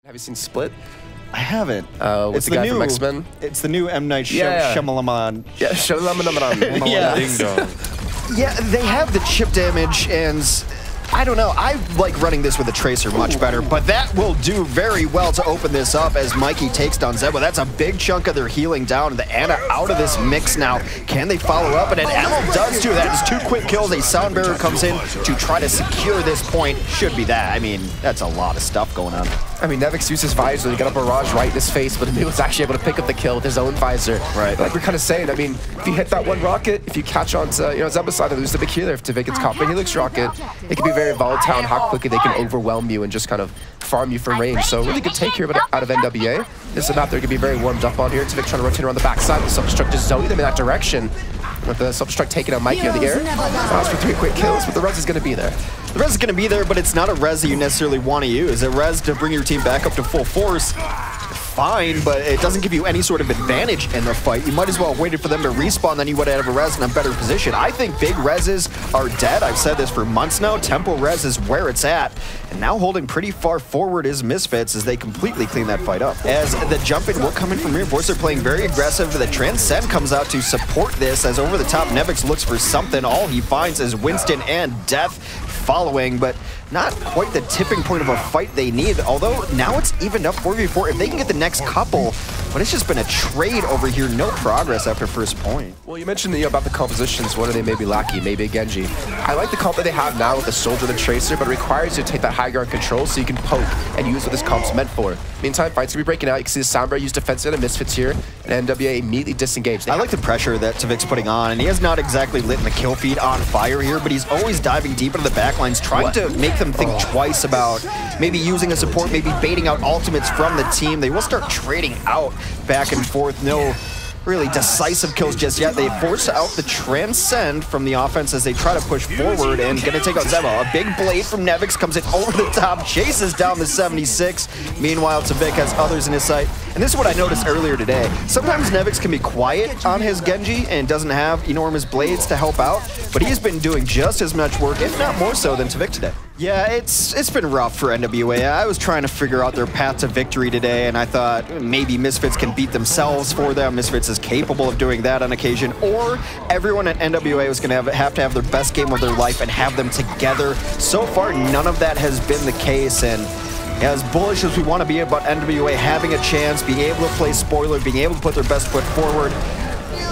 Have you seen Split? I haven't. What's the guy from X-Men? It's the new M. Night Shyamalan. Yeah, Shyamalan. Yeah. Ding dong. Yeah, they have the chip damage, and I don't know. I like running this with a Tracer much better, but that will do very well to open this up as Mikey takes down Zebo. That's a big chunk of their healing down. The Ana out of this mix now. Can they follow up? And Emil does too. That is 2 quick kills. A Sound Bearer comes in to try to secure this point. Should be that. I mean, that's a lot of stuff going on. I mean, Nevix used his visor. He got a barrage right in his face, but he was actually able to pick up the kill with his own visor. Right. Like we're kind of saying, I mean, if you hit that one rocket, if you catch on to, Zeba's side, lose the big healer. If TviQ gets caught by Helix rocket, it can be very volatile and how quickly they can overwhelm you and just kind of farm you from range. So really good take here out of NWA. This is a map they're going to be very warmed up on here. TviQ trying to rotate around the backside. The Self-Destruct just zoning them in that direction. With the Self-Destruct taking out Mikey on the air. Allows for 3 quick kills, but the res is going to be there. The res is going to be there, but it's not a res that you necessarily want to use. A res to bring your team back up to full force, fine, but it doesn't give you any sort of advantage in the fight. You might as well have waited for them to respawn, then you would have a res in a better position. I think big reses are dead. I've said this for months now. Tempo res is where it's at. And now holding pretty far forward is Misfits as they completely clean that fight up. As the jump in will come in from reinforce, they're playing very aggressive. The Transcend comes out to support this as over the top Nevix looks for something. All he finds is Winston and Death following, but not quite the tipping point of a fight they need, although now it's evened up 4v4 if they can get the next couple, but it's just been a trade over here, no progress after first point. Well, you mentioned about the compositions, what are they maybe lacking, maybe a Genji. I like the comp that they have now with the Soldier and the Tracer, but it requires you to take that high ground control so you can poke and use what this comp's meant for. Meantime, fights will be breaking out. You can see the Sound Bearer use defensive and Misfits here, and NWA immediately disengaged. I like the pressure that TviQ's putting on, and he has not exactly lit the kill feed on fire here, but he's always diving deep into the backlines, trying to make them think twice about maybe using a support, maybe baiting out ultimates from the team. They will start trading out back and forth. No really decisive kills just yet. They force out the Transcend from the offense as they try to push forward and gonna take out Zebo. A big blade from Nevix comes in over the top, chases down the 76. Meanwhile, TviQ has others in his sight. And this is what I noticed earlier today. Sometimes Nevix can be quiet on his Genji and doesn't have enormous blades to help out, but he's been doing just as much work, if not more so, than TviQ today. Yeah, it's been rough for NWA. I was trying to figure out their path to victory today, and I thought maybe Misfits can beat themselves for them. Misfits is capable of doing that on occasion, or everyone at NWA was going to have to have their best game of their life and have them together. So far, none of that has been the case, and as bullish as we want to be about NWA having a chance, being able to play spoiler, being able to put their best foot forward,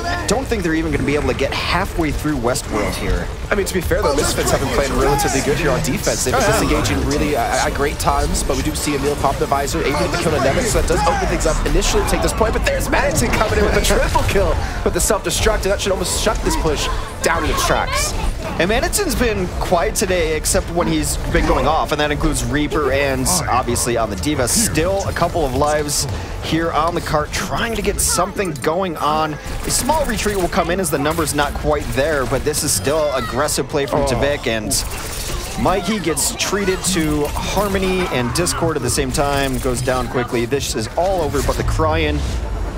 I don't think they're even going to be able to get halfway through Westworld here. I mean, to be fair though, Misfits have been playing relatively good here on defense. They've been disengaging really at great times, but we do see Emil pop the visor, able to kill Nevix, so that does open things up initially to take this point, but there's Manitin coming in with a triple kill with the self-destruct, and that should almost shut this push down in its tracks. And Manitin's been quiet today, except when he's been going off, and that includes Reaper and obviously on the D.Va. Still a couple of lives here on the cart, trying to get something going on. A small retreat will come in as the number's not quite there, but this is still aggressive play from TviQ, and Mikey gets treated to Harmony and Discord at the same time, goes down quickly. This is all over but the crying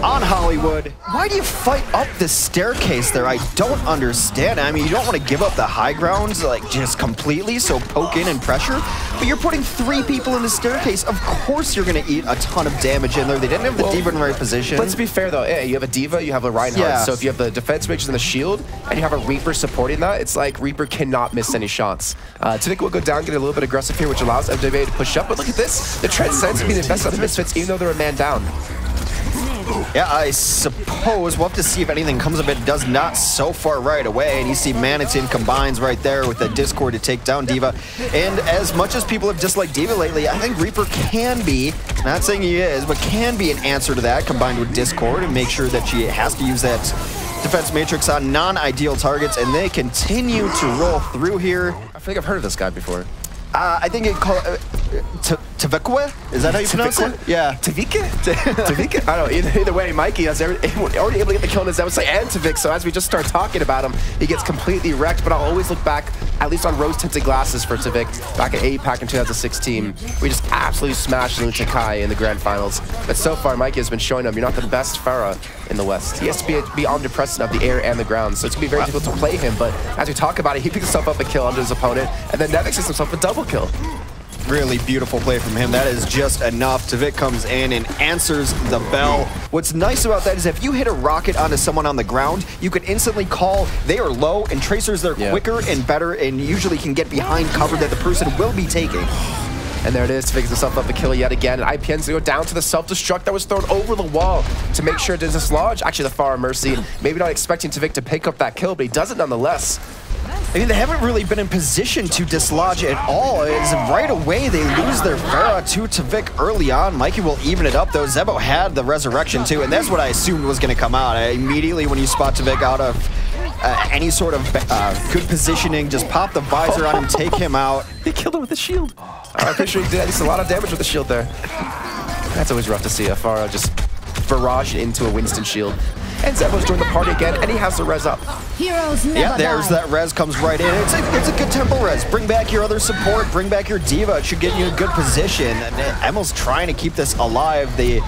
on Hollywood. Why do you fight up the staircase there? I don't understand. I mean, you don't want to give up the high grounds like just completely, so poke in and pressure, but you're putting 3 people in the staircase. Of course you're going to eat a ton of damage in there. They didn't have the D.Va in the right position. Let's be fair though, you have a D.Va, you have a Reinhardt, so if you have the defense mages and the shield, and you have a Reaper supporting that, it's like Reaper cannot miss any shots. TviQ will go down, get a little bit aggressive here, which allows NWA to push up, but look at this. The Transcend's being the best of the Misfits, even though they're a man down. Yeah, I suppose we'll have to see if anything comes of it. Does not so far right away, and you see Manitin combines right there with the Discord to take down D.Va. And as much as people have disliked D.Va lately, I think Reaper can be, not saying he is, but can be an answer to that, combined with Discord, and make sure that she has to use that defense matrix on non-ideal targets, and they continue to roll through here. I think I've heard of this guy before. I think it called TviQ? Is that how you pronounce it? Yeah. TviQ? TviQ? I don't know. Either way, Mikey is already able to get the kill on his Zebasai and TviQ, so as we just start talking about him, he gets completely wrecked, but I'll always look back, at least on rose-tinted glasses for TviQ, back at APAC in 2016. We just absolutely smashed Lucha Kai in the grand finals. But so far, Mikey has been showing him you're not the best Pharah in the West. He has to be omnipresent of the air and the ground, so it's going to be very difficult to play him, but as we talk about it, he picks himself up a kill under his opponent, and then Nevix gets himself a double kill. Really beautiful play from him. That is just enough. TviQ comes in and answers the bell. What's nice about that is if you hit a rocket onto someone on the ground, you can instantly call they are low, and Tracers, they're quicker and better and usually can get behind cover that the person will be taking. And there it is, TviQ himself up the kill yet again. And IPN's gonna go down to the self-destruct that was thrown over the wall to make sure it doesn't dislodge actually the Far Mercy. Maybe not expecting TviQ to pick up that kill, but he does it nonetheless. I mean, they haven't really been in position to dislodge at all. It's right away they lose their Pharah to TviQ early on. Mikey will even it up, though. Zebo had the resurrection, too, and that's what I assumed was going to come out. Immediately when you spot TviQ out of any sort of good positioning, just pop the visor on him, take him out. He killed him with the shield. I'm pretty sure he did at least a lot of damage with the shield there. That's always rough to see a Pharah just barrage into a Winston shield. And Zebo's joined the party again, and he has the res up. Heroes never there's that res comes right in. It's a good tempo res. Bring back your other support. Bring back your diva. It should get you in a good position. And Emil's trying to keep this alive. The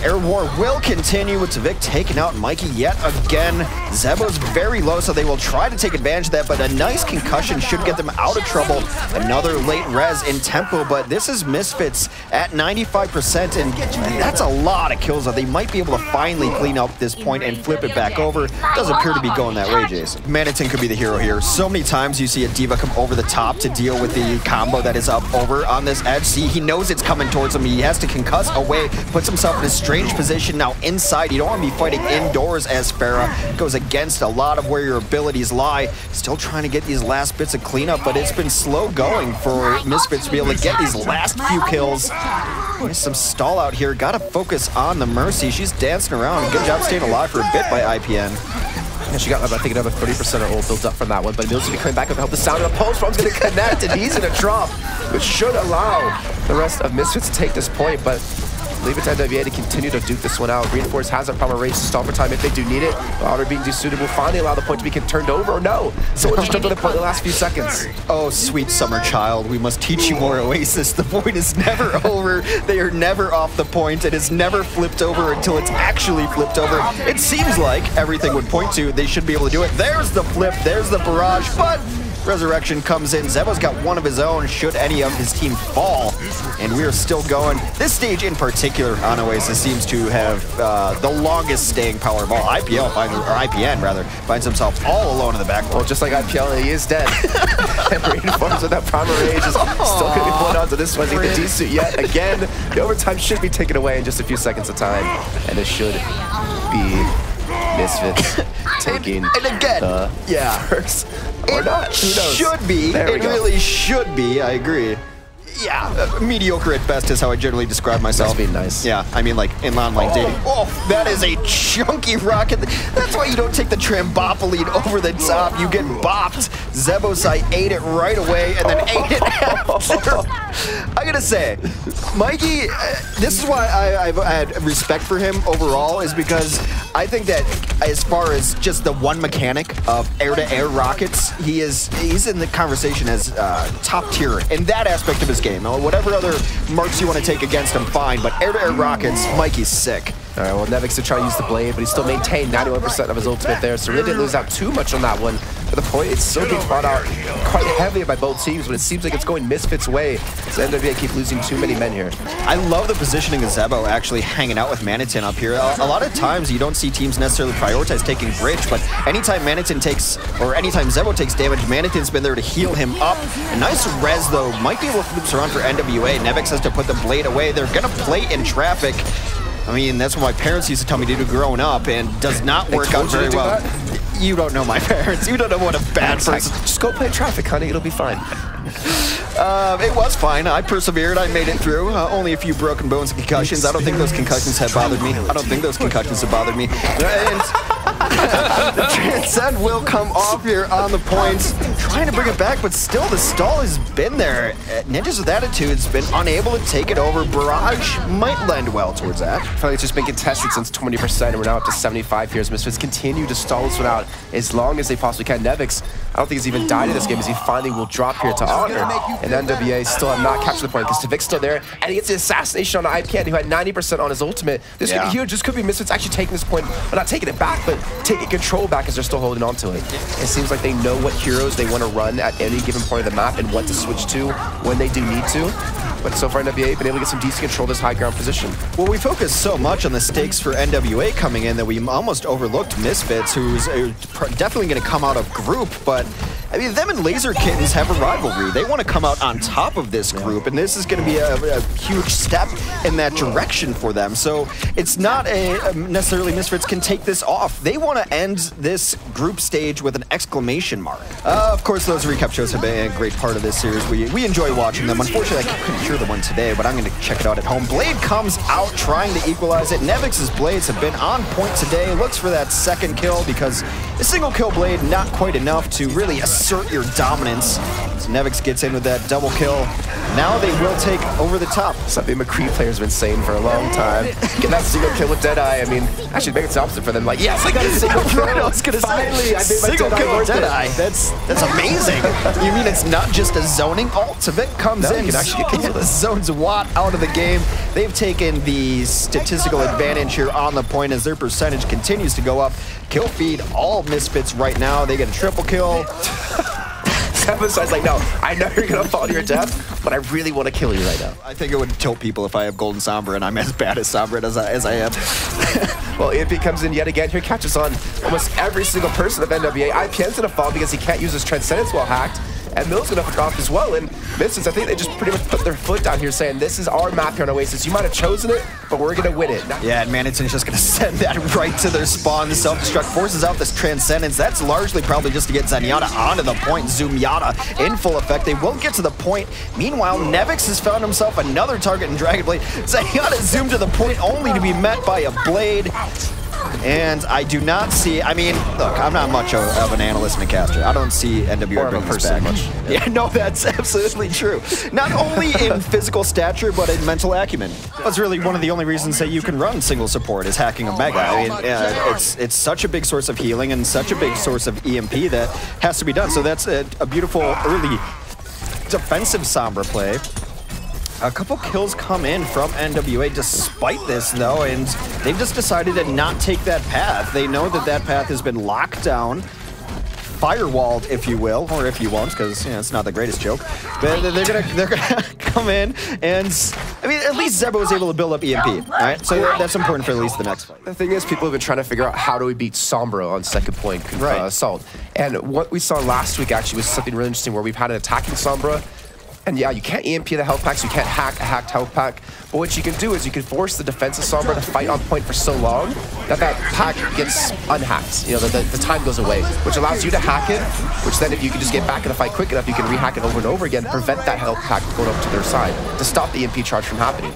air war will continue with TviQ taking out Mikey yet again. Zebo's very low, so they will try to take advantage of that, but a nice concussion should get them out of trouble. Another late res in tempo, but this is Misfits at 95%, and that's a lot of kills that they might be able to finally clean up this point and flip it back over. Doesn't appear to be going that way, Jason. Manitin could be the hero here. So many times you see a diva come over the top to deal with the combo that is up over on this edge. See, he knows it's coming towards him. He has to concuss away, puts himself in a strange position now inside. You don't want to be fighting indoors as Pharah. Goes against a lot of where your abilities lie. Still trying to get these last bits of cleanup, but it's been slow going for Misfits to be able to get these last few kills. There's some stall out here. Got to focus on the Mercy. She's dancing around. Good job staying alive for a bit by IPN. And she got, I think, another 30% of ult built up from that one, but Emil's going to be coming back with help. The sound of the pulse bomb's going to connect, and he's going to drop, which should allow the rest of Misfits to take this point, but leave it to NWA to continue to duke this one out. Reinforce has that proper range to stall for time if they do need it. Otter being too suitable, finally allow the point to be turned over, or no. Someone just jumped on the point in the last few seconds. Oh, sweet summer child, we must teach you more, Oasis. The point is never over. They are never off the point. It is never flipped over until it's actually flipped over. It seems like everything would point to they should be able to do it. There's the flip, there's the barrage, but resurrection comes in. Zebo's got one of his own should any of his team fall, and we are still going. This stage in particular on Oasis seems to have the longest staying power of all. IPN finds himself all alone in the back. Well, just like IPL, he is dead. And Reinforce with that primal rage is still going to be pulling on to this one. The D-suit yet again. The overtime should be taken away in just a few seconds of time, and it should be Misfits taking and again, first. Or not. Who knows? Should be. It really should be. I agree. Yeah, mediocre at best is how I generally describe myself. That's being nice. Yeah, I mean like in online dating. Oh, that is a chunky rocket. That's why you don't take the trambopoline over the top. You get bopped. Zebosai ate it right away and then ate it after. I gotta say, Mikey, this is why I had respect for him overall, is because I think that as far as just the one mechanic of air-to-air rockets, he's in the conversation as top tier in that aspect of his game. Whatever other marks you want to take against him, fine, but air-to-air rockets, Mikey's sick. All right, well, Nevix to try to use the blade, but he still maintained 91% of his ultimate there, so really didn't lose out too much on that one. But the point, it's still being fought out quite heavily by both teams, but it seems like it's going Misfits' way, so NWA keep losing too many men here. I love the positioning of Zebo actually hanging out with Manitin up here. A lot of times you don't see teams necessarily prioritize taking bridge, but anytime Manitin takes, or anytime Zebo takes damage, Manitin's been there to heal him up. A nice res though, might be able to flip this around for NWA. Nevix has to put the blade away. They're gonna play in traffic. I mean, that's what my parents used to tell me to do growing up, and does not work out very well. You don't know my parents. You don't know what a bad person. Just go play traffic, honey. It'll be fine. It was fine. I persevered. I made it through. Only a few broken bones and concussions. I don't think those concussions have bothered me. And the Transcend will come off here on the points. Trying to bring it back, but still the stall has been there. Ninjas with Attitude's been unable to take it over. Barrage might lend well towards that. I feel like it's just been contested since 20%, and we're now up to 75 here as Misfits continue to stall this one out as long as they possibly can. Nevix, I don't think he's even died in this game as he finally will drop here to Honor. And NWA still have not captured the point because TviQ's still there. And he gets the assassination on IPN, who had 90% on his ultimate. This could be huge. This could be Misfits actually taking this point, but not taking it back, but taking control back as they're still holding on to it. It seems like they know what heroes they want to run at any given point of the map and what to switch to when they do need to. But so far, NWA been able to get some decent control of this high ground position. Well, we focus so much on the stakes for NWA coming in that we almost overlooked Misfits, who's definitely going to come out of group, but I mean, them and Laser Kittenz have a rivalry. They want to come out on top of this group, and this is going to be a huge step in that direction for them. So it's not necessarily Misfits can take this off. They want to end this group stage with an exclamation mark. Of course, those recap shows have been a great part of this series. We enjoy watching them. Unfortunately, I couldn't hear the one today, but I'm going to check it out at home. Blade comes out trying to equalize it. Nevix's Blades have been on point today. Looks for that second kill because a single kill Blade not quite enough to really assert your dominance. So Nevix gets in with that double kill. Now they will take over the top. Something McCree players have been saying for a long time. Get that single kill with Deadeye. I mean, actually make it the opposite for them. Like, yes, I got a single kill. I was gonna Finally, I made my single kill with Deadeye. It. That's amazing. You mean it's not just a zoning ult? TviQ comes in, you can actually get kills with it. zones Watt out of the game. They've taken the statistical advantage here on the point as their percentage continues to go up. Kill feed all Misfits right now. They get a triple kill. Emphasize like, no, I know you're gonna fall to your death, but I really want to kill you right now. I think it would tilt people if I have Golden Sombra and I'm as bad as Sombra as I am. Well, EMP comes in yet again. Here catches on almost every single person of NWA. IPN's gonna fall because he can't use his Transcendence while hacked. And Mill's gonna drop as well. And Misfits, I think they just pretty much put their foot down here saying, this is our map here on Oasis. You might have chosen it, but we're gonna win it. Yeah, and Manhattan's just gonna send that right to their spawn. The self-destruct forces out this Transcendence. That's largely probably just to get Zenyatta onto the point. Zoom Yata in full effect. They will get to the point. Meanwhile, Nevix has found himself another target in Dragon Blade. Zenyatta zoomed to the point only to be met by a Blade. And I do not see, I mean, look, I'm not much of an analyst and a caster. I don't see NWA bringing this back. Much. Yeah, no, that's absolutely true. Not only in physical stature, but in mental acumen. That's really one of the only reasons that you can run single support is hacking a Mega. I mean, it's such a big source of healing and such a big source of EMP that has to be done. So that's a beautiful early defensive Sombra play. A couple kills come in from NWA despite this, though, and they've just decided to not take that path. They know that that path has been locked down, firewalled, if you will, or if you won't, because it's not the greatest joke. But they're gonna come in, and I mean, at least Zebo was able to build up EMP, right? So that's important for at least the next fight. The thing is, people have been trying to figure out how do we beat Sombra on second point assault. And what we saw last week actually was something really interesting, where we've had an attacking Sombra. And yeah, you can't EMP the health packs, you can't hack a hacked health pack, but what you can do is you can force the defensive Sombra to fight on point for so long that that pack gets unhacked. You know, the time goes away, which allows you to hack it, which then if you can just get back in the fight quick enough, you can rehack it over and over again, prevent that health pack going up to their side to stop the EMP charge from happening.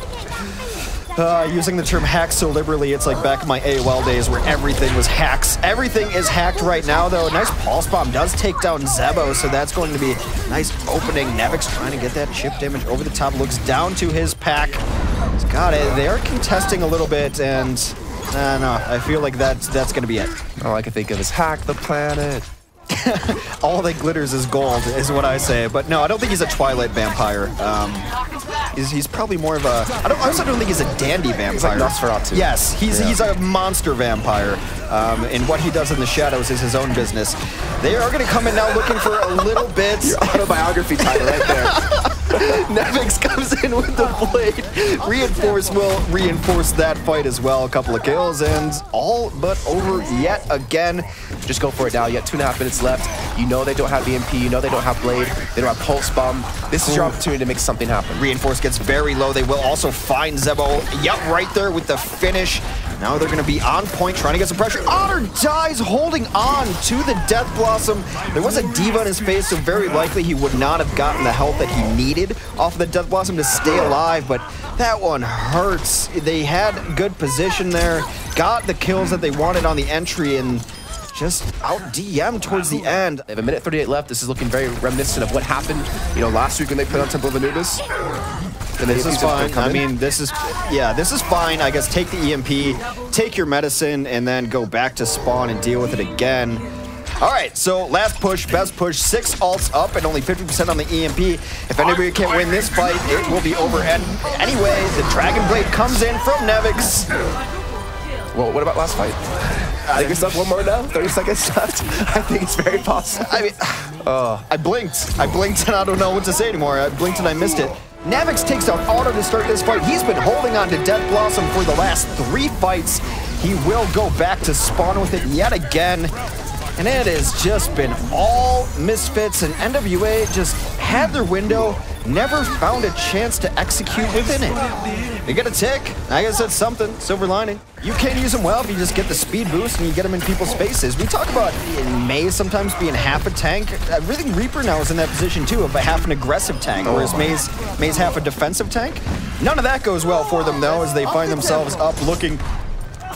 Using the term hack so liberally, it's like back in my AOL days where everything was hacks. Everything is hacked right now, though. A nice pulse bomb does take down Zebo, so that's going to be a nice opening. Nevix trying to get that chip damage over the top, looks down to his pack. He's got it. They are contesting a little bit, and no, I feel like that's going to be it. All I can think of is hack the planet. All that glitters is gold, is what I say. But no, I don't think he's a Twilight vampire. He's probably more of a... I also don't think he's a dandy vampire. He's like Nosferatu. Yes, he's a monster vampire. And what he does in the shadows is his own business. They are going to come in now looking for a little bit... Your autobiography title right there. Nevix comes in with the Blade. Reinforce will reinforce that fight as well. A couple of kills and all but over yet again. Just go for it now. You got 2.5 minutes left. You know they don't have EMP. You know they don't have Blade. They don't have Pulse Bomb. This is your opportunity to make something happen. Reinforce gets very low. They will also find Zebo. Yep, right there with the finish. Now they're going to be on point, trying to get some pressure. Honor dies, holding on to the Death Blossom. There was a diva in his face, so very likely he would not have gotten the health that he needed off of the Death Blossom to stay alive, but that one hurts. They had good position there, got the kills that they wanted on the entry, and just out DM towards the end. They have 1:38 left. This is looking very reminiscent of what happened, last week when they put on Temple of Anubis. And this is fine. I mean, this is fine. I guess take the EMP, take your medicine, and then go back to spawn and deal with it again. All right, so last push, best push, 6 ults up and only 50% on the EMP. If anybody can't win this fight, it will be over. And anyway, the Dragon Blade comes in from Nevix. Well, what about last fight? I think we still have one more now. 30 seconds left. I think it's very possible. I mean, I blinked and I don't know what to say anymore. I blinked and I missed it. Nevix takes out Auto to start this fight. He's been holding on to Death Blossom for the last 3 fights. He will go back to spawn with it yet again. And it has just been all Misfits, and NWA just had their window, never found a chance to execute within it. They get a tick. I guess that's something. Silver lining. You can't use them well if you just get the speed boost and you get them in people's faces. We talk about Maze sometimes being half a tank. I really think Reaper now is in that position too, of a half an aggressive tank, whereas Maze half a defensive tank. None of that goes well for them though, as they find themselves up looking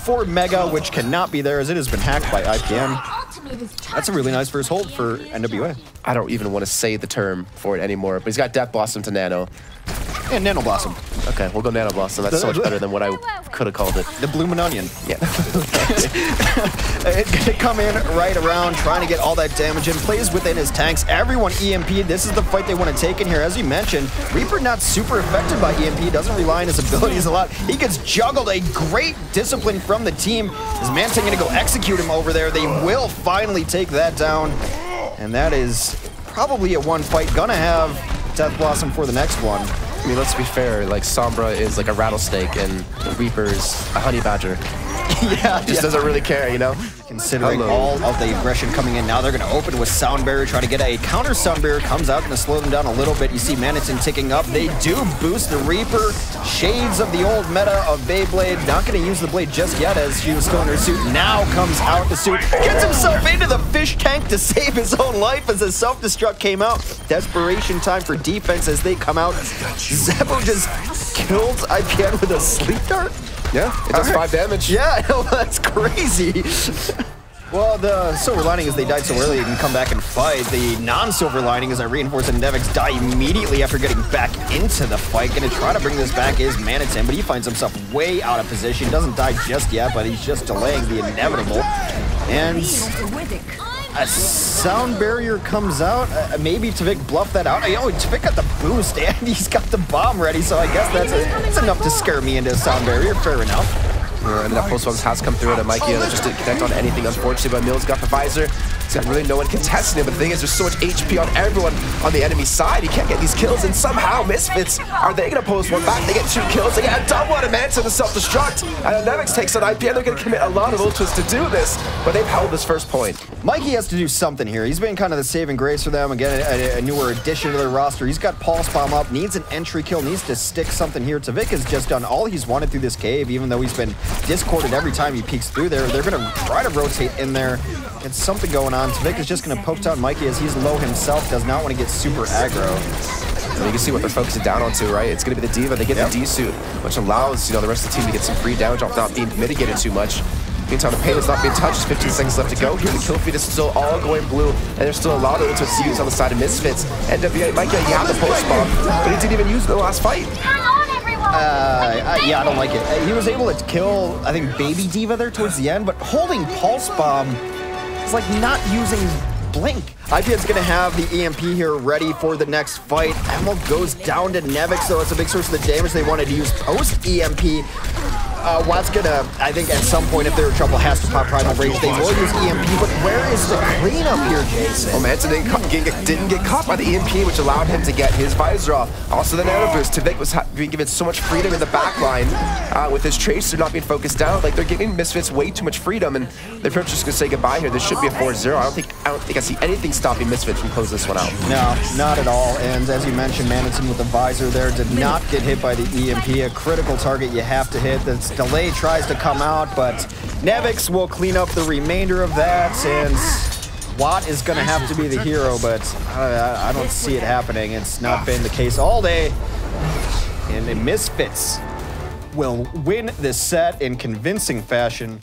for Mega, which cannot be there as it has been hacked by IPM. That's a really nice first hold for NWA. I don't even want to say the term for it anymore, but he's got Death Blossom to Nano. And Nano Blossom. Okay, we'll go Nano Blossom. That's so much better than what I could have called it. The Bloomin' Onion. Yeah. It's gonna come in right around, trying to get all that damage in. Plays within his tanks. Everyone EMP'd. This is the fight they want to take in here. As you mentioned, Reaper not super affected by EMP. Doesn't rely on his abilities a lot. He gets juggled. A great discipline from the team. Is Manting gonna go execute him over there? They will finally take that down. And that is probably a one fight. Gonna have Death Blossom for the next one. I mean, let's be fair, like, Sombra is like a rattlesnake and Reaper's a honey badger. Just doesn't really care, you know? Considering all of the aggression coming in, now they're going to open with Sound Barrier, try to get a counter Sound Barrier, comes out, going to slow them down a little bit. You see Manitin ticking up. They do boost the Reaper. Shades of the old meta of Beyblade. Not going to use the blade just yet as she was still in her suit. Now comes out the suit. Gets himself into the fish tank to save his own life as the self-destruct came out. Desperation time for defense as they come out. Zebo just kills IPN with a sleep dart. Yeah, it does 5 damage. Yeah, I know, that's crazy. Well, the silver lining is they died so early they can come back and fight. The non-silver lining is that Reinforced and Nevix die immediately after getting back into the fight. Gonna try to bring this back is Manitin, but he finds himself way out of position. Doesn't die just yet, but he's just delaying the inevitable. And a Sound Barrier comes out. Maybe TviQ bluffed that out. Oh, TviQ got the boost and he's got the bomb ready, so I guess that's enough to scare me into a Sound Barrier. Fair enough. And that post bombs has come through at Mikey that just didn't connect on anything, unfortunately, but Mills got the visor. He's got really no one contesting him, but the thing is, there's so much HP on everyone on the enemy side. He can't get these kills, and somehow Misfits, are they going to post one back? They get 2 kills, they get a double out of Manson to self-destruct, and Nevix takes on IPN. They're going to commit a lot of ultras to do this, but they've held this first point. Mikey has to do something here. He's been kind of the saving grace for them. Again, a newer addition to their roster. He's got Pulse Bomb up, needs an entry kill, needs to stick something here. TviQ has just done all he's wanted through this cave, even though he's been discorded every time he peeks through there. They're going to try to rotate in there. Get something going on. TviQ is just going to poke down Mikey as he's low himself. Does not want to get super aggro. And you can see what they're focusing down onto, right? It's going to be the Diva. They get the D-suit, which allows, you know, the rest of the team to get some free damage off not being mitigated too much. Meantime, the pain is not being touched. 15 seconds left to go. Here, the kill feed is still all going blue, and there's still a lot of ultimates to use on the side of Misfits. NWA might get the post bomb, but he didn't even use it in the last fight. Yeah, I don't like it. He was able to kill, I think, Baby Diva there towards the end, but holding Pulse Bomb is like not using Blink. IPN's gonna have the EMP here ready for the next fight. Emerald goes down to Nevix, though. It's a big source of the damage they wanted to use post-EMP. Watt's gonna, I think at some point, if they're in trouble, has to pop Primal Rage. They will use EMP, but where is the cleanup here, Jason? Oh, Manson didn't get caught by the EMP, which allowed him to get his visor off. Also the Nano Boost. TviQ was being given so much freedom in the backline with his Tracer not being focused down. Like, they're giving Misfits way too much freedom, and they're pretty much just gonna say goodbye here. This should be a 4-0. I don't think I see anything stopping Misfits from closing this one out. No, not at all. And as you mentioned, Manitin with the visor there did not get hit by the EMP. A critical target you have to hit. That's delay tries to come out, but Nevix will clean up the remainder of that, and Watt is going to have to be the hero, but I don't see it happening. It's not been the case all day, and the Misfits will win this set in convincing fashion.